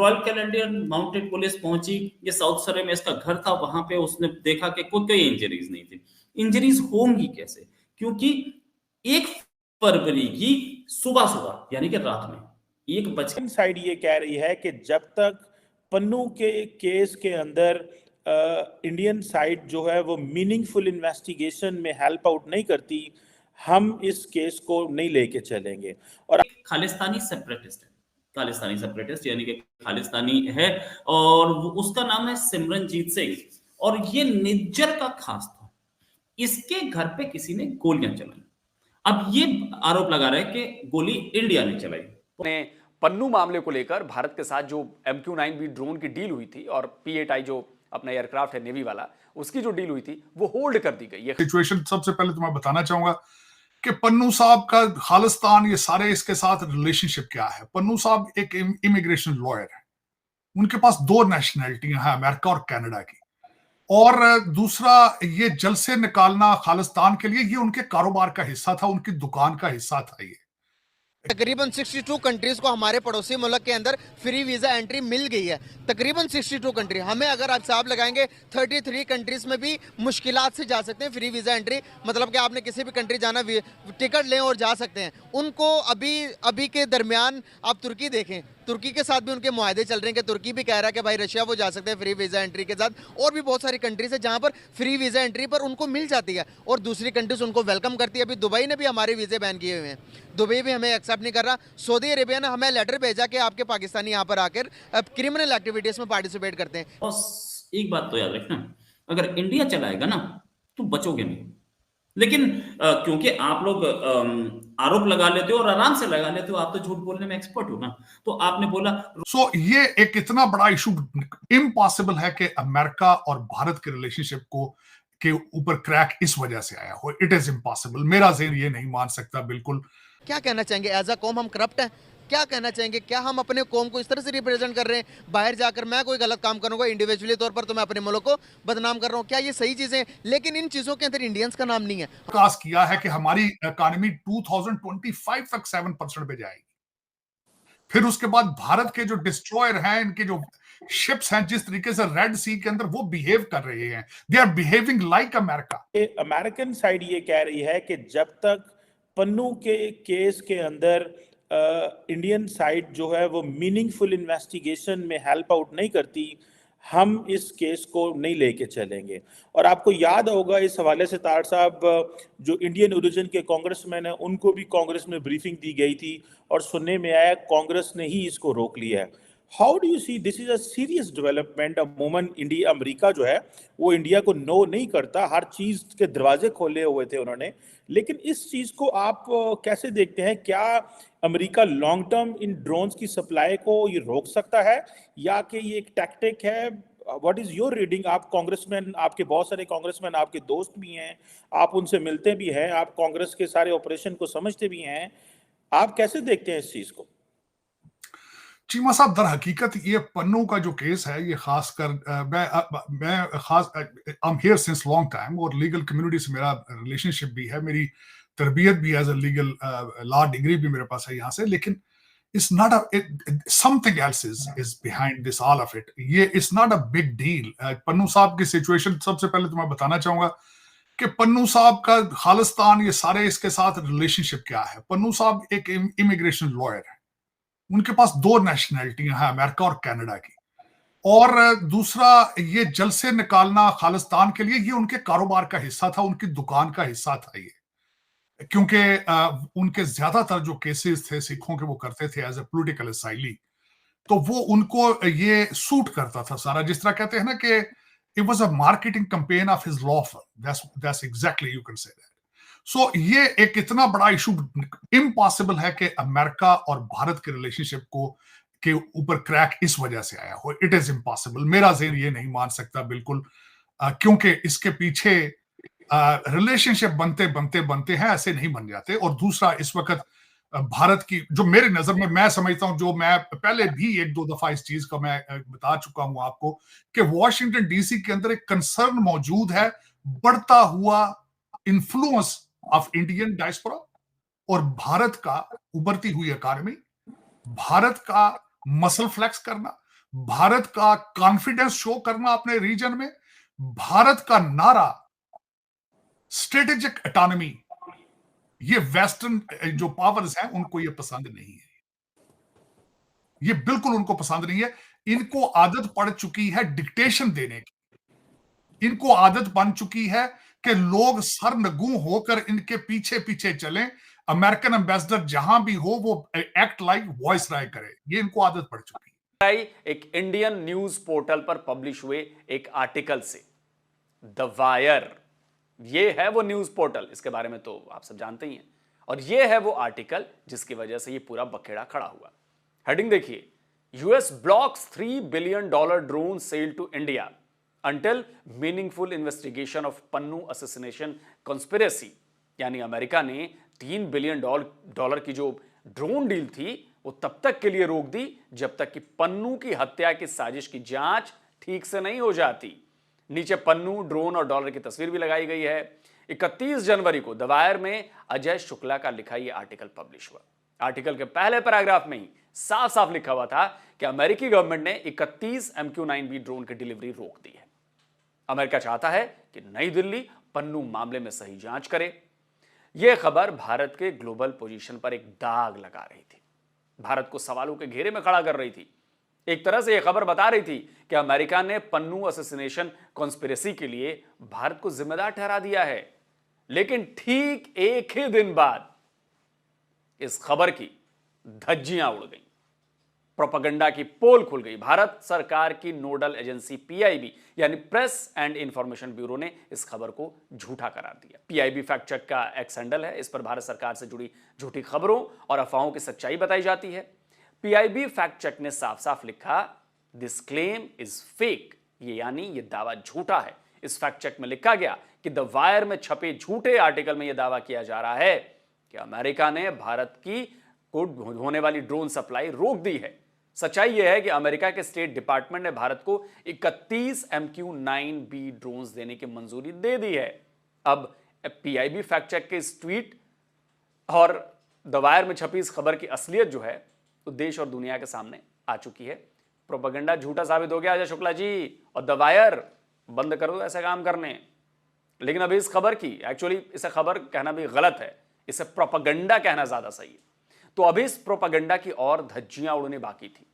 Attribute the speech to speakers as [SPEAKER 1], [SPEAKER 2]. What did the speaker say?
[SPEAKER 1] Royal Canadian mounted police पहुंची, ये south सरे में इसका घर था, वहां पे उसने देखा कि कोई इंजरीज नहीं थी। इंजरीज होंगी कैसे? क्योंकि 1 फरवरी की सुबह सुबह यानी कि रात में 1 बज
[SPEAKER 2] साइड ये कह रही है कि जब तक पन्नू के केस के अंदर इंडियन साइड जो है वो मीनिंगफुल इन्वेस्टिगेशन में हेल्प आउट नहीं करती, हम इस केस को नहीं लेके चलेंगे। और
[SPEAKER 1] खालिस्तानी सेपरेटिस्ट है, खालिस्तानी सेपरेटिस्ट यानी कि खालिस्तानी है, और उसका नाम है सिमरनजीत सिंह, और ये निज्जर का खास था। इसके घर पे किसी ने गोलियां चलाई। अब ये आरोप लगा रहे हैं कि गोली इंडिया ने चलाई।
[SPEAKER 3] पन्नू मामले को लेकर भारत के साथ जो MQ-9B ड्रोन की डील हुई थी और P-8I जो अपना एयरक्राफ्ट है नेवी वाला, उसकी जो डील हुई थी वो होल्ड कर दी गई है।
[SPEAKER 4] सिचुएशन सबसे पहले तो मैं बताना चाहूंगा कि पन्नू साहब का खालिस्तान, ये सारे इसके साथ रिलेशनशिप क्या है। पन्नू साहब एक इमिग्रेशन लॉयर है, उनके पास 2 नेशनैलिटियां हैं, अमेरिका और कनाडा की। और दूसरा, ये जलसे निकालना खालिस्तान के लिए ये उनके कारोबार का हिस्सा था, उनकी दुकान का हिस्सा था। ये
[SPEAKER 5] तकरीबन 62 कंट्रीज को हमारे पड़ोसी मुल्क के अंदर फ्री वीजा एंट्री मिल गई है। तकरीबन 62 कंट्री, हमें अगर आप हिसाब लगाएंगे 33 कंट्रीज में भी मुश्किलात से जा सकते हैं फ्री वीजा एंट्री, मतलब कि आपने किसी भी कंट्री जाना, टिकट लें और जा सकते हैं। उनको अभी के दरमियान आप तुर्की देखें, तुर्की के साथ भी उनके मुआहदे चल रहे हैं कि तुर्की भी कह रहा है कि भाई रशिया वो जा सकते हैं फ्री वीजा एंट्री के साथ, और भी बहुत सारी कंट्रीज है जहां पर फ्री वीजा एंट्री पर उनको मिल जाती है और दूसरी कंट्रीज उनको वेलकम करती है। अभी दुबई ने भी हमारे वीजे बैन किए हुए हैं, दुबई भी हमें एक्सेप्ट नहीं कर रहा। सऊदी अरेबिया ने हमें लेटर भेजा कि आपके पाकिस्तानी यहाँ पर आकर क्रिमिनल एक्टिविटीज में पार्टिसिपेट करते हैं।
[SPEAKER 1] बस एक बात तो याद रखना, अगर इंडिया चलाएगा ना तो बचोगे नहीं। लेकिन क्योंकि आप लोग आरोप लगा लेते हो और आराम से लगा लेते हो, आप तो झूठ बोलने में एक्सपर्ट हो ना, तो आपने बोला।
[SPEAKER 4] ये एक इतना बड़ा इशू इम्पॉसिबल है कि अमेरिका और भारत के रिलेशनशिप को के ऊपर क्रैक इस वजह से आया हो। इट इज इम्पॉसिबल, मेरा ज़हन ये नहीं मान सकता बिल्कुल।
[SPEAKER 5] क्या कहना चाहेंगे एज अ कौम हम करप्ट हैं? क्या कहना चाहेंगे, क्या हम अपने कौम को इस तरह से रिप्रेजेंट कर रहे हैं? बाहर जाकर मैं कोई गलत काम करूंगा इंडिविजुअली तौर पर तो मैं अपने मुल्क को बदनाम कर रहा हूं, क्या ये सही चीजें? लेकिन इन चीजों के अंदर इंडियंस का नाम नहीं है।
[SPEAKER 4] विकास किया है कि हमारी इकोनॉमी 2025 तक 7% पे जाएगी। फिर उसके बाद भारत के जो डिस्ट्रॉयर हैं, इनके जो शिप्स हैं, जिस तरीके से रेड सी के अंदर वो बिहेव कर रहे हैं, they are behaving like America.
[SPEAKER 2] American side ये कह रही है कि जब तक पन्नू के केस के अंदर इंडियन साइड जो है वो मीनिंगफुल इन्वेस्टिगेशन में हेल्प आउट नहीं करती, हम इस केस को नहीं लेके चलेंगे। और आपको याद होगा इस हवाले से तार साहब जो इंडियन ओरिजिन के कांग्रेसमैन हैं, उनको भी कांग्रेस में ब्रीफिंग दी गई थी और सुनने में आया कांग्रेस ने ही इसको रोक लिया है। How do you see this is a serious development? अमूमन अमेरिका जो है वो इंडिया को नो नहीं करता, हर चीज के दरवाजे खोले हुए थे उन्होंने, लेकिन इस चीज को आप कैसे देखते हैं? क्या America long term in drones की सप्लाई को ये रोक सकता है या कि ये एक टैक्टिक है? What is your reading? आप कांग्रेसमैन, आपके बहुत सारे कांग्रेसमैन आपके दोस्त भी हैं, आप उनसे मिलते भी हैं, आप कांग्रेस के सारे ऑपरेशन को समझते भी हैं, आप कैसे देखते हैं इस चीज को?
[SPEAKER 4] चीमा साहब, दर हकीकत ये पन्नू का जो केस है, ये खासकर मैं खास I am here since long time और लीगल कम्युनिटी से मेरा रिलेशनशिप भी है, मेरी तरबियत भी as a legal law degree भी मेरे पास है यहाँ से। लेकिन it's not something else is behind this all of it. ये it's not a big deal. Pannu साहब की सिचुएशन सबसे पहले तो मैं बताना चाहूंगा कि पन्नू साहब का खालिस्तान, ये सारे इसके साथ रिलेशनशिप क्या है। पन्नू साहब एक इमिग्रेशन लॉयर है, उनके पास 2 नेशनैलिटियां हैं, अमेरिका और कनाडा की। और दूसरा, ये जलसे निकालना खालिस्तान के लिए ये उनके कारोबार का हिस्सा था, उनकी दुकान का हिस्सा था ये। क्योंकि उनके ज्यादातर जो केसेस थे सिखों के, वो करते थे एज ए पॉलिटिकल असाइली, तो वो उनको ये सूट करता था सारा। जिस तरह कहते हैं ना कि it was a marketing campaign of his law firm, that's exactly you can say that. So ये एक इतना बड़ा इशू इम्पॉसिबल है कि अमेरिका और भारत के रिलेशनशिप को के ऊपर क्रैक इस वजह से आया हो। इट इज इम्पॉसिबल, मेरा ज़हन ये नहीं मान सकता बिल्कुल, क्योंकि इसके पीछे रिलेशनशिप बनते बनते बनते हैं, ऐसे नहीं बन जाते। और दूसरा, इस वक्त भारत की जो मेरी नजर में मैं समझता हूं, जो मैं पहले भी 1-2 दफा इस चीज का मैं बता चुका हूं आपको, कि वॉशिंगटन डीसी के अंदर एक कंसर्न मौजूद है, बढ़ता हुआ इन्फ्लुएंस ऑफ इंडियन डायस्पोरा और भारत का उभरती हुई इकॉनमी, भारत का मसल फ्लेक्स करना, भारत का कॉन्फिडेंस शो करना अपने रीजन में, भारत का नारा स्ट्रेटेजिक ऑटोनॉमी, ये वेस्टर्न जो पावर्स हैं उनको ये पसंद नहीं है, ये बिल्कुल उनको पसंद नहीं है। इनको आदत पड़ चुकी है डिक्टेशन देने की, इनको आदत बन चुकी है कि लोग सरनगू होकर इनके पीछे पीछे चलें, अमेरिकन एम्बेसडर जहां भी हो वो एक्ट लाइक वॉइस राय करे, ये इनको आदत पड़ चुकी है।
[SPEAKER 3] एक इंडियन न्यूज पोर्टल पर पब्लिश हुए एक आर्टिकल से, द वायर, ये है वो न्यूज पोर्टल, इसके बारे में तो आप सब जानते ही हैं, और ये है वो आर्टिकल जिसकी वजह से ये पूरा बखेड़ा खड़ा हुआ। हेडिंग देखिए, US blocks $3 billion drone sale to India until meaningful investigation of Pannu assassination conspiracy. यानी अमेरिका ने $3 बिलियन की जो ड्रोन डील थी वो तब तक के लिए रोक दी जब तक कि पन्नू की हत्या की साजिश की जांच ठीक से नहीं हो जाती। नीचे पन्नू, ड्रोन और डॉलर की तस्वीर भी लगाई गई है। 31 जनवरी को द वायर में अजय शुक्ला का लिखा यह आर्टिकल पब्लिश हुआ। आर्टिकल के पहले पैराग्राफ में ही साफ साफ लिखा हुआ था कि अमेरिकी गवर्नमेंट ने 31 MQ-9B ड्रोन की डिलीवरी रोक दी है। अमेरिका चाहता है कि नई दिल्ली पन्नू मामले में सही जांच करे। यह खबर भारत के ग्लोबल पोजीशन पर एक दाग लगा रही थी, भारत को सवालों के घेरे में खड़ा कर रही थी। एक तरह से यह खबर बता रही थी कि अमेरिका ने पन्नू असैसिनेशन कॉन्स्पिरेसी के लिए भारत को जिम्मेदार ठहरा दिया है। लेकिन ठीक एक ही दिन बाद इस खबर की धज्जियां उड़ गईं, प्रोपेगेंडा की पोल खुल गई। भारत सरकार की नोडल एजेंसी पीआईबी यानी प्रेस एंड इंफॉर्मेशन ब्यूरो ने इस खबर को झूठा करार दिया। पीआईबी फैक्ट चेक का एक्स हैंडल है, इस पर भारत सरकार से जुड़ी झूठी खबरों और अफवाहों की सच्चाई बताई जाती है। पीआईबी फैक्ट चेक ने साफ साफ लिखा, दिस क्लेम इज फेक, ये यानी ये दावा झूठा है। इस फैक्ट चेक में लिखा गया कि द वायर में छपे झूठे आर्टिकल में यह दावा किया जा रहा है कि अमेरिका ने भारत की को होने वाली ड्रोन सप्लाई रोक दी है। सच्चाई यह है कि अमेरिका के स्टेट डिपार्टमेंट ने भारत को 31 MQ-9B ड्रोन्स देने की मंजूरी दे दी है। अब पीआईबी फैक्ट चेक के इस ट्वीट और द वायर में छपी इस खबर की असलियत जो है तो देश और दुनिया के सामने आ चुकी है। प्रोपेगेंडा झूठा साबित हो गया अजय शुक्ला जी, और द वायर बंद कर दो ऐसे काम करने। लेकिन अभी इस खबर की, एक्चुअली इसे खबर कहना भी गलत है, इसे प्रोपेगेंडा कहना ज्यादा सही है। तो अभी इस प्रोपेगेंडा की और धज्जियां उड़नी बाकी थी।